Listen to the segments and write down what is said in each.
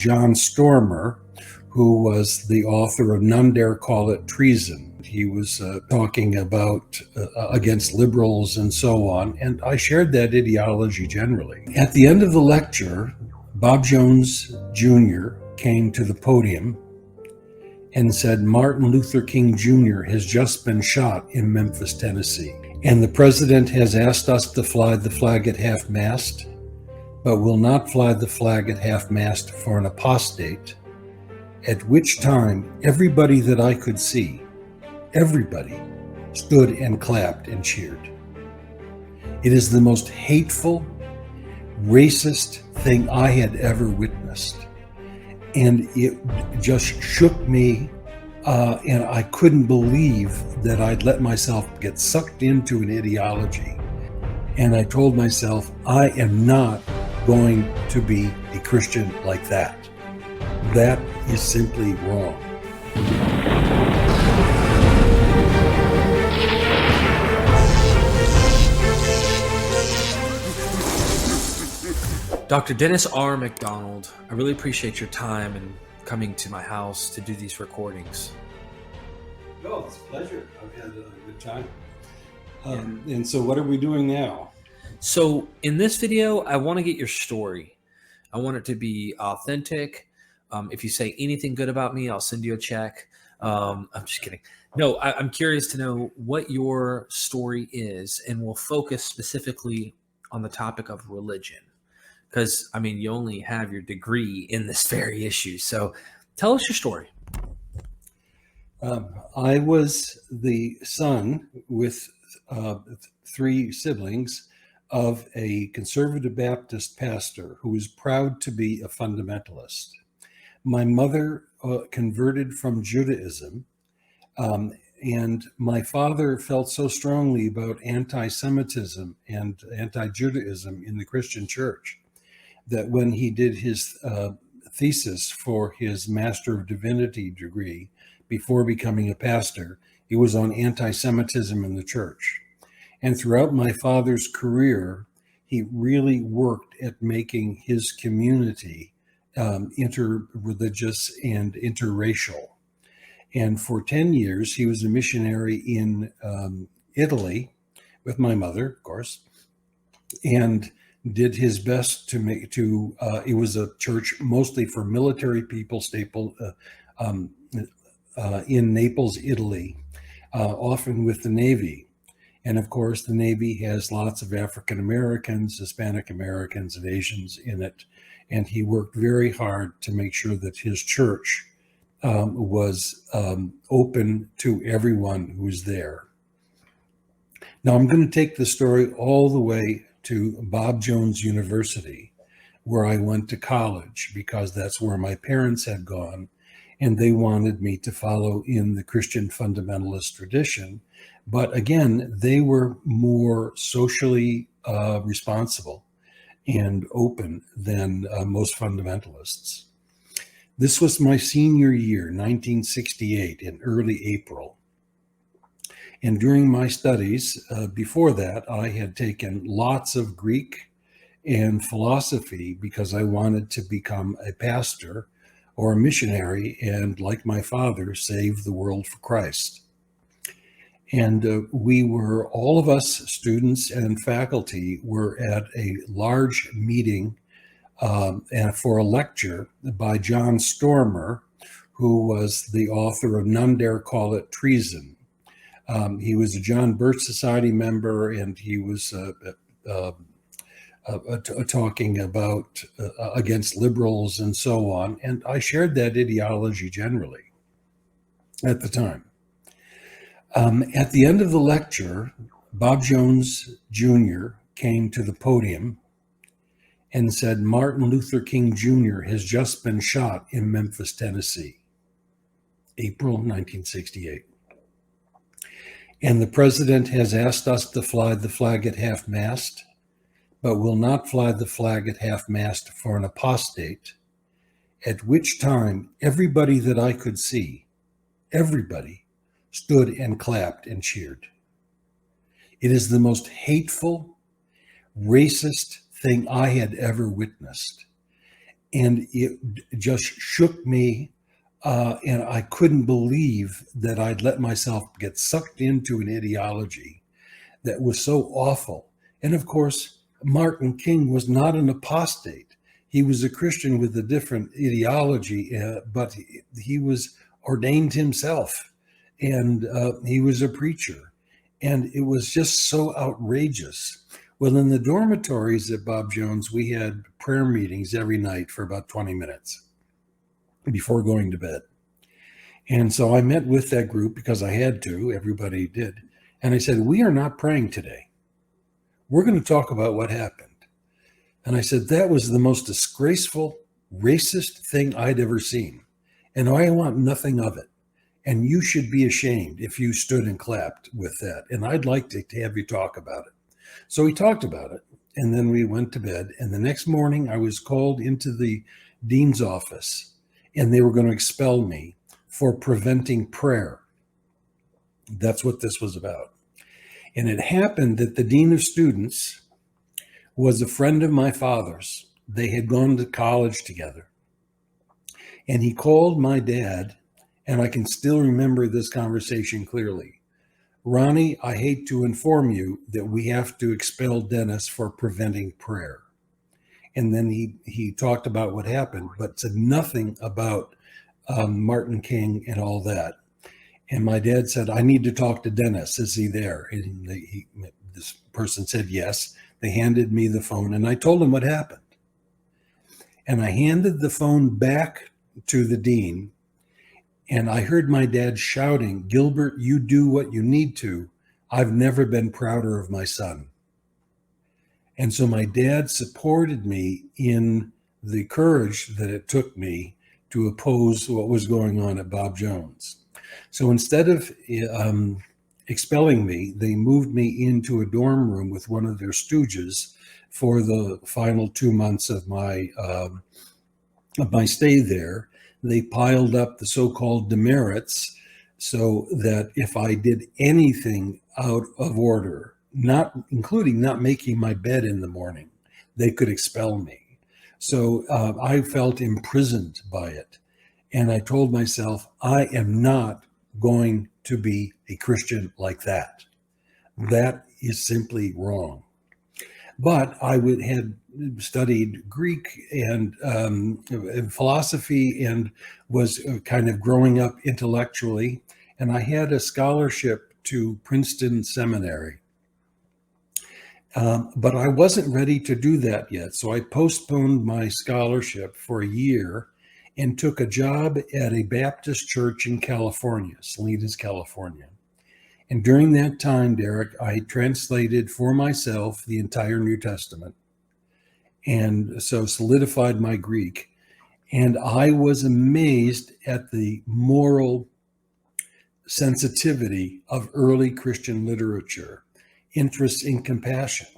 John Stormer, who was the author of None Dare Call It Treason. He was talking about against liberals and so on, and I shared that ideology generally. At the end of the lecture, Bob Jones Jr. came to the podium and said, Martin Luther King Jr. has just been shot in Memphis, Tennessee, and the president has asked us to fly the flag at half-mast, but will not fly the flag at half-mast for an apostate, at which time everybody that I could see, everybody, stood and clapped and cheered. It is the most hateful, racist thing I had ever witnessed. And it just shook me, and I couldn't believe that I'd let myself get sucked into an ideology. And I told myself, I am not going to be a Christian like that. That is simply wrong. Dr. Dennis R. MacDonald, I really appreciate your time and coming to my house to do these recordings. Oh, it's a pleasure. I've had a good time. And so what are we doing now? So in this video, I want to get your story. I want it to be authentic. If you say anything good about me, I'll send you a check. I'm just kidding. No, I'm curious to know what your story is, and we'll focus specifically on the topic of religion. Because, I mean, you only have your degree in this very issue. So tell us your story. I was the son with 3 siblings of a conservative Baptist pastor who was proud to be a fundamentalist. My mother converted from Judaism, and my father felt so strongly about anti-Semitism and anti-Judaism in the Christian church that when he did his thesis for his Master of Divinity degree before becoming a pastor, it was on anti-Semitism in the church. And throughout my father's career, he really worked at making his community interreligious and interracial. And for 10 years, he was a missionary in Italy with my mother, of course, and did his best to make it was a church mostly for military people, in Naples, Italy, often with the Navy. And of course, the Navy has lots of African Americans, Hispanic Americans, and Asians in it. And he worked very hard to make sure that his church was open to everyone who's there. Now, I'm going to take the story all the way to Bob Jones University, where I went to college, because that's where my parents had gone, and they wanted me to follow in the Christian fundamentalist tradition. But again, they were more socially responsible and open than most fundamentalists. This was my senior year, 1968, in early April. And during my studies, before that, I had taken lots of Greek and philosophy because I wanted to become a pastor or a missionary and, like my father, save the world for Christ. And we were, all of us students and faculty, were at a large meeting and for a lecture by John Stormer, who was the author of None Dare Call It Treason. He was a John Birch Society member, and he was talking about against liberals and so on. And I shared that ideology generally at the time. At the end of the lecture, Bob Jones Jr. came to the podium and said, Martin Luther King Jr. has just been shot in Memphis, Tennessee, April 1968. And the president has asked us to fly the flag at half-mast, but will not fly the flag at half-mast for an apostate, at which time everybody that I could see, everybody, stood and clapped and cheered. It is the most hateful, racist thing I had ever witnessed. And it just shook me. And I couldn't believe that I'd let myself get sucked into an ideology that was so awful. And of course, Martin King was not an apostate. He was a Christian with a different ideology, but he was ordained himself, and he was a preacher. And it was just so outrageous. Well, in the dormitories at Bob Jones, we had prayer meetings every night for about 20 minutes before going to bed. And so I met with that group because I had to, everybody did. And I said, we are not praying today. We're going to talk about what happened. And I said, that was the most disgraceful, racist thing I'd ever seen. And I want nothing of it. And you should be ashamed if you stood and clapped with that. And I'd like to have you talk about it. So we talked about it. And then we went to bed. And the next morning I was called into the dean's office, and they were going to expel me for preventing prayer. That's what this was about. And it happened that the dean of students was a friend of my father's. They had gone to college together. And he called my dad, and I can still remember this conversation clearly. Ronnie, I hate to inform you that we have to expel Dennis for preventing prayer. And then he talked about what happened, but said nothing about Martin King and all that. And my dad said, I need to talk to Dennis. Is he there? And this person said yes. They handed me the phone, and I told him what happened. And I handed the phone back to the dean, and I heard my dad shouting, Gilbert, you do what you need to. I've never been prouder of my son. And so my dad supported me in the courage that it took me to oppose what was going on at Bob Jones. So instead of expelling me, they moved me into a dorm room with one of their stooges for the final 2 months of my stay there. They piled up the so-called demerits so that if I did anything out of order, not including not making my bed in the morning, they could expel me. So I felt imprisoned by it. And I told myself, I am not going to be a Christian like that. That is simply wrong. But I had studied Greek and philosophy and was kind of growing up intellectually. And I had a scholarship to Princeton Seminary. But I wasn't ready to do that yet. So I postponed my scholarship for a year and took a job at a Baptist church in California, Salinas, California. And during that time, Derek, I translated for myself the entire New Testament, and so solidified my Greek. And I was amazed at the moral sensitivity of early Christian literature, interest in compassion,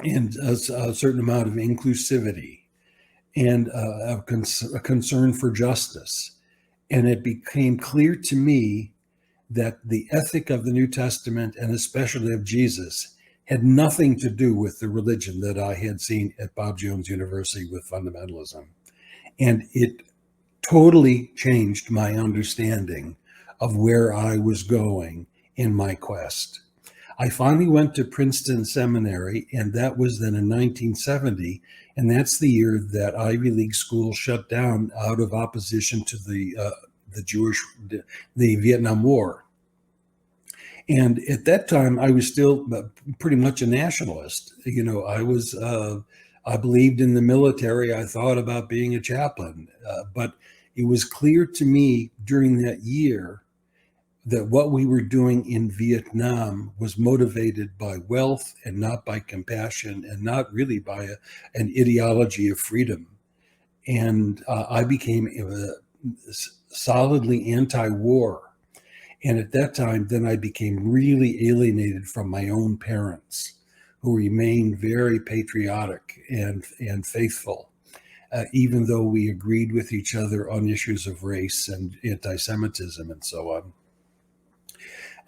and a certain amount of inclusivity, and a concern for justice. And it became clear to me that the ethic of the New Testament, and especially of Jesus, had nothing to do with the religion that I had seen at Bob Jones University with fundamentalism. And it totally changed my understanding of where I was going in my quest. I finally went to Princeton Seminary, and that was then in 1970, and that's the year that Ivy League school shut down out of opposition to the Vietnam War. And at that time, I was still pretty much a nationalist. You know, I believed in the military. I thought about being a chaplain, but it was clear to me during that year that what we were doing in Vietnam was motivated by wealth and not by compassion, and not really by an ideology of freedom. And I became solidly anti-war. And at that time, then I became really alienated from my own parents, who remained very patriotic and faithful, even though we agreed with each other on issues of race and anti-Semitism and so on.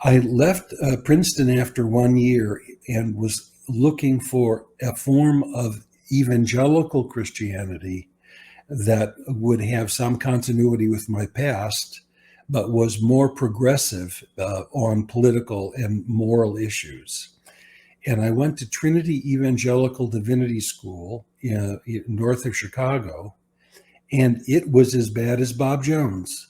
I left Princeton after 1 year and was looking for a form of evangelical Christianity that would have some continuity with my past, but was more progressive on political and moral issues. And I went to Trinity Evangelical Divinity School north of Chicago, and it was as bad as Bob Jones.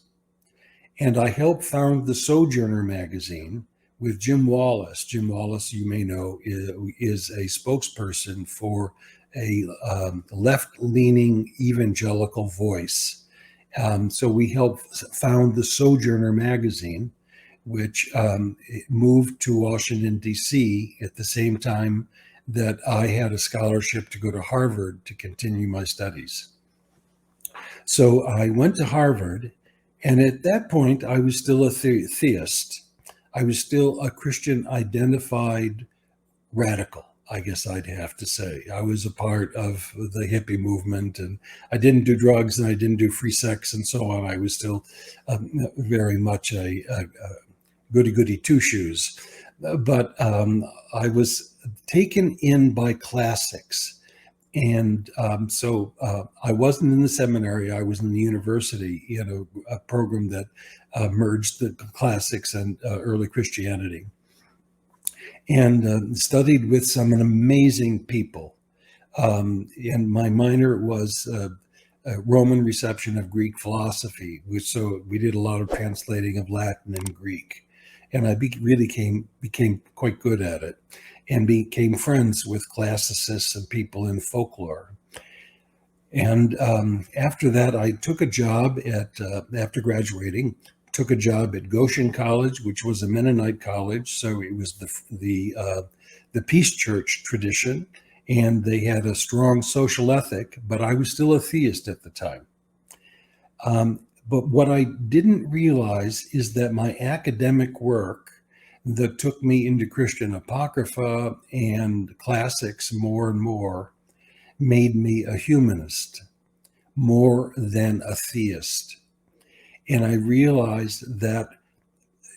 And I helped found the Sojourner magazine with Jim Wallace. Jim Wallace, you may know, is a spokesperson for a left-leaning evangelical voice. So we helped found the Sojourner magazine, which moved to Washington, D.C. at the same time that I had a scholarship to go to Harvard to continue my studies. So I went to Harvard, and at that point, I was still a theist. I was still a Christian identified radical, I guess I'd have to say. I was a part of the hippie movement, and I didn't do drugs, and I didn't do free sex, and so on. I was still very much a goody-goody two-shoes. But I was taken in by classics. And so I wasn't in the seminary. I was in the university, a program that merged the classics and early Christianity, and studied with some amazing people. And my minor was Roman reception of Greek philosophy, so we did a lot of translating of Latin and Greek. And I really became quite good at it, and became friends with classicists and people in folklore. And after that, I took a job after graduating, took a job at Goshen College, which was a Mennonite college. So it was the Peace Church tradition, and they had a strong social ethic, but I was still a theist at the time. But what I didn't realize is that my academic work that took me into Christian Apocrypha and classics more and more made me a humanist more than a theist. And I realized that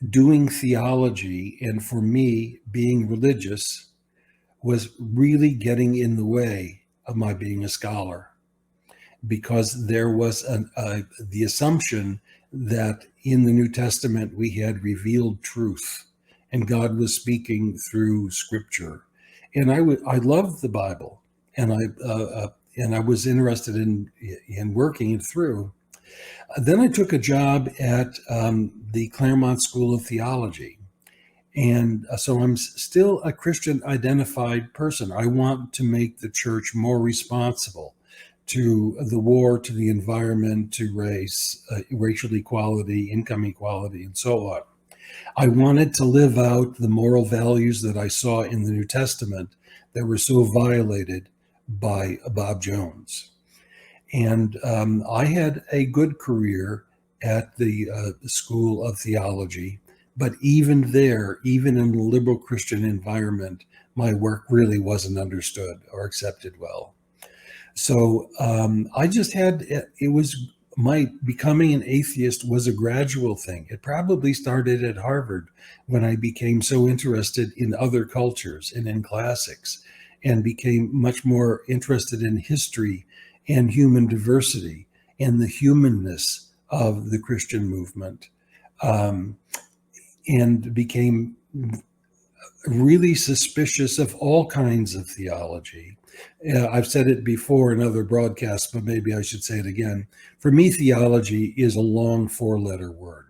doing theology, and for me, being religious, was really getting in the way of my being a scholar, because there was the assumption that in the New Testament we had revealed truth, and God was speaking through Scripture. And I loved the Bible, and I was interested in working it through. Then I took a job at the Claremont School of Theology. And so I'm still a Christian identified person. I want to make the church more responsible to the war, to the environment, to race, racial equality, income equality, and so on. I wanted to live out the moral values that I saw in the New Testament that were so violated by Bob Jones. And I had a good career at the School of Theology, but even there, even in a liberal Christian environment, my work really wasn't understood or accepted well. So I just my becoming an atheist was a gradual thing. It probably started at Harvard when I became so interested in other cultures and in classics, and became much more interested in history and human diversity and the humanness of the Christian movement, and became really suspicious of all kinds of theology. I've said it before in other broadcasts, but maybe I should say it again. For me, theology is a long four-letter word.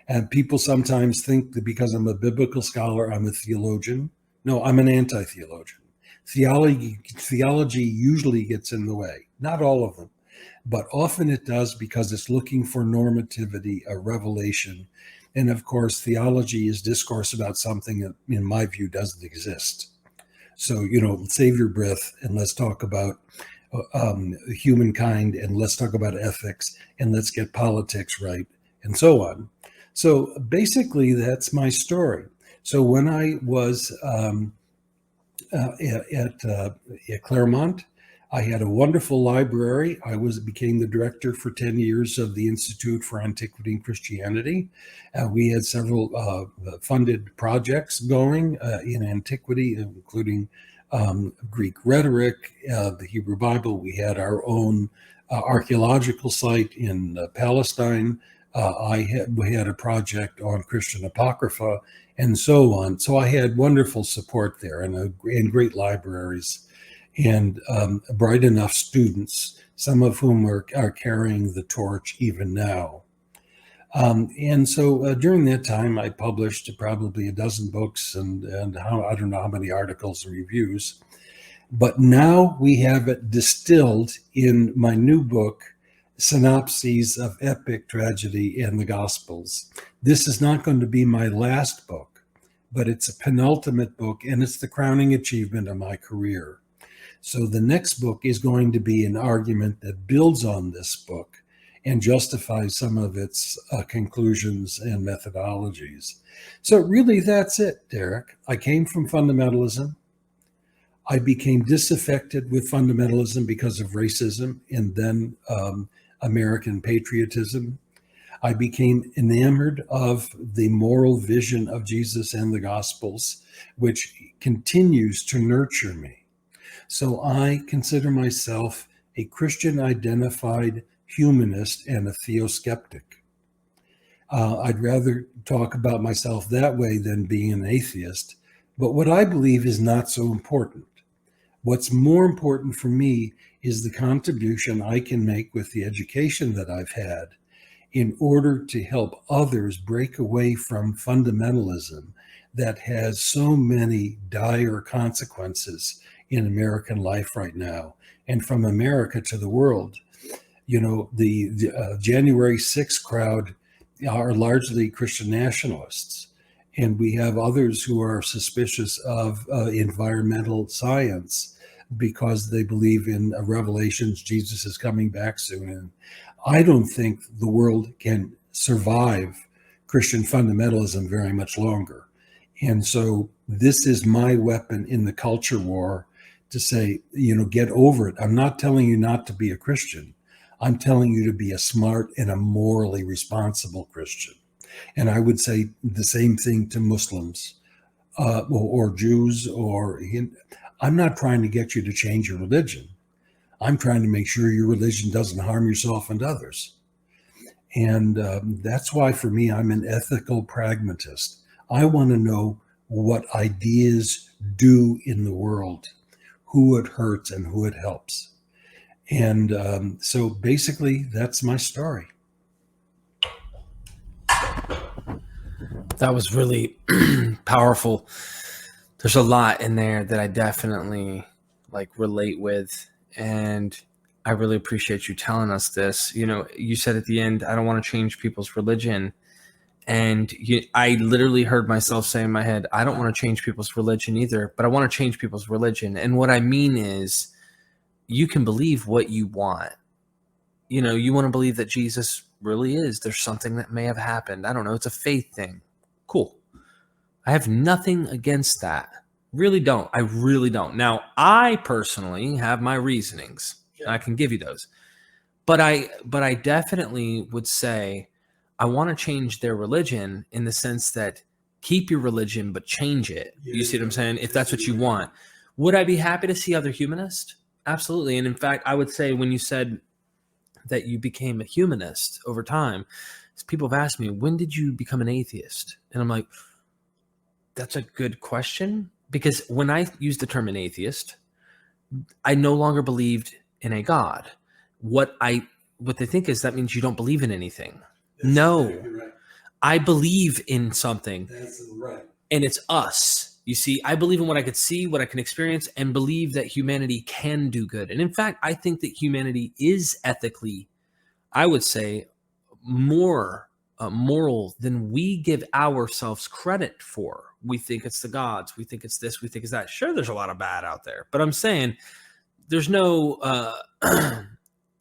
And people sometimes think that because I'm a biblical scholar, I'm a theologian. No, I'm an anti-theologian. Theology usually gets in the way. Not all of them, but often it does, because it's looking for normativity, a revelation. And of course, theology is discourse about something that, in my view, doesn't exist. So, save your breath and let's talk about humankind, and let's talk about ethics, and let's get politics right, and so on. So basically, that's my story. So when I was at Claremont, I had a wonderful library. I became the director for 10 years of the Institute for Antiquity and Christianity. We had several funded projects going in antiquity, including Greek rhetoric, the Hebrew Bible. We had our own archaeological site in Palestine. We had a project on Christian Apocrypha and so on. So I had wonderful support there and great libraries and bright enough students, some of whom are carrying the torch even now. And so during that time, I published probably a dozen books and I don't know how many articles and reviews. But now we have it distilled in my new book, Synopses of Epic Tragedy and the Gospels. This is not going to be my last book, but it's a penultimate book, and it's the crowning achievement of my career. So the next book is going to be an argument that builds on this book and justifies some of its conclusions and methodologies. So really, that's it, Derek. I came from fundamentalism. I became disaffected with fundamentalism because of racism and then American patriotism. I became enamored of the moral vision of Jesus and the Gospels, which continues to nurture me. So I consider myself a Christian-identified humanist and a theoskeptic. I'd rather talk about myself that way than being an atheist, but what I believe is not so important. What's more important for me is the contribution I can make with the education that I've had in order to help others break away from fundamentalism that has so many dire consequences in American life right now, and from America to the world. You know, the January 6th crowd are largely Christian nationalists, and we have others who are suspicious of environmental science because they believe in revelations, Jesus is coming back soon. And I don't think the world can survive Christian fundamentalism very much longer. And so this is my weapon in the culture war to say, you know, get over it. I'm not telling you not to be a Christian. I'm telling you to be a smart and a morally responsible Christian. And I would say the same thing to Muslims or Jews or I'm not trying to get you to change your religion. I'm trying to make sure your religion doesn't harm yourself and others. And that's why, for me, I'm an ethical pragmatist. I want to know what ideas do in the world, who it hurts and who it helps. And so basically, that's my story. That was really powerful. There's a lot in there that I definitely relate with. And I really appreciate you telling us this. You know, you said at the end, I don't want to change people's religion. And I literally heard myself say in my head, I don't want to change people's religion either, but I want to change people's religion. And what I mean is, you can believe what you want. You know, you want to believe that Jesus really is. There's something that may have happened. I don't know. It's a faith thing. Cool. I have nothing against that. Really don't. I really don't. Now, I personally have my reasonings. Yeah. I can give you those. But I definitely would say I want to change their religion in the sense that keep your religion, but change it. Yeah, you see what I'm saying? If that's what you want. Would I be happy to see other humanists? Absolutely. And in fact, I would say when you said that you became a humanist over time, people have asked me, when did you become an atheist? And I'm like, that's a good question. Because when I use the term an atheist, I no longer believed in a God. What they think is that means you don't believe in anything. That's no, exactly right. I believe in something. That's right. And it's us. You see, I believe in what I could see, what I can experience, and believe that humanity can do good. And in fact, I think that humanity is ethically, I would say, more moral than we give ourselves credit for. We think it's the gods. We think it's this. We think it's that. Sure, there's a lot of bad out there. But I'm saying there's no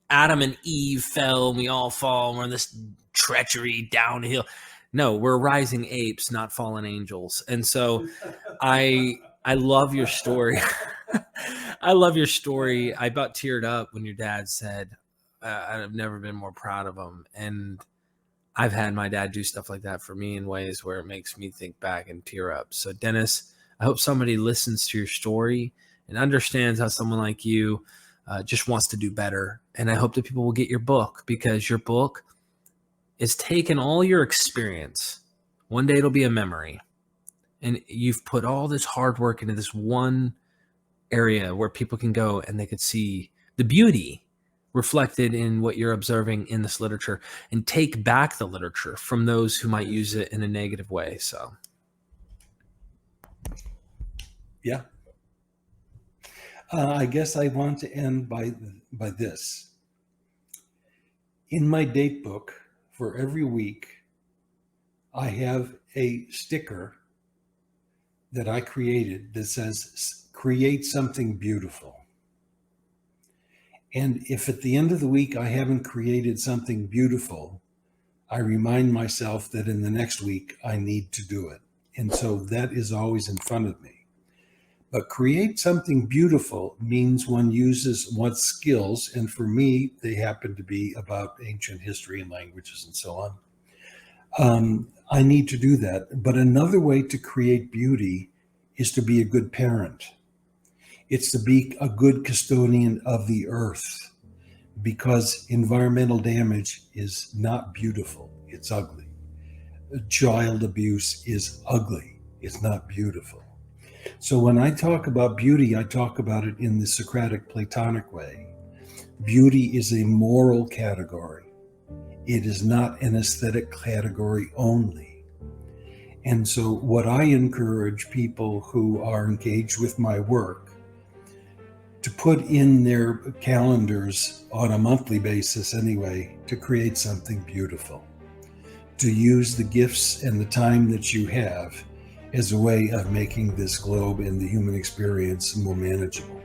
Adam and Eve fell, and we all fall. And we're in this treachery downhill. No, we're rising apes, not fallen angels. And so I love your story. I love your story. I about teared up when your dad said, I've never been more proud of him. And I've had my dad do stuff like that for me in ways where it makes me think back and tear up. So Dennis, I hope somebody listens to your story and understands how someone like you just wants to do better. And I hope that people will get your book, because your book is taking all your experience. One day it'll be a memory. And you've put all this hard work into this one area where people can go and they could see the beauty reflected in what you're observing in this literature, and take back the literature from those who might use it in a negative way. So, yeah. I guess I want to end by this. In my date book, for every week, I have a sticker that I created that says, create something beautiful. And if at the end of the week I haven't created something beautiful, I remind myself that in the next week I need to do it. And so that is always in front of me. But create something beautiful means one uses what skills, and for me, they happen to be about ancient history and languages and so on. I need to do that. But another way to create beauty is to be a good parent. It's to be a good custodian of the earth, because environmental damage is not beautiful. It's ugly. Child abuse is ugly. It's not beautiful. So when I talk about beauty, I talk about it in the Socratic Platonic way. Beauty is a moral category. It is not an aesthetic category only. And so what I encourage people who are engaged with my work to put in their calendars on a monthly basis anyway, to create something beautiful, to use the gifts and the time that you have as a way of making this globe and the human experience more manageable.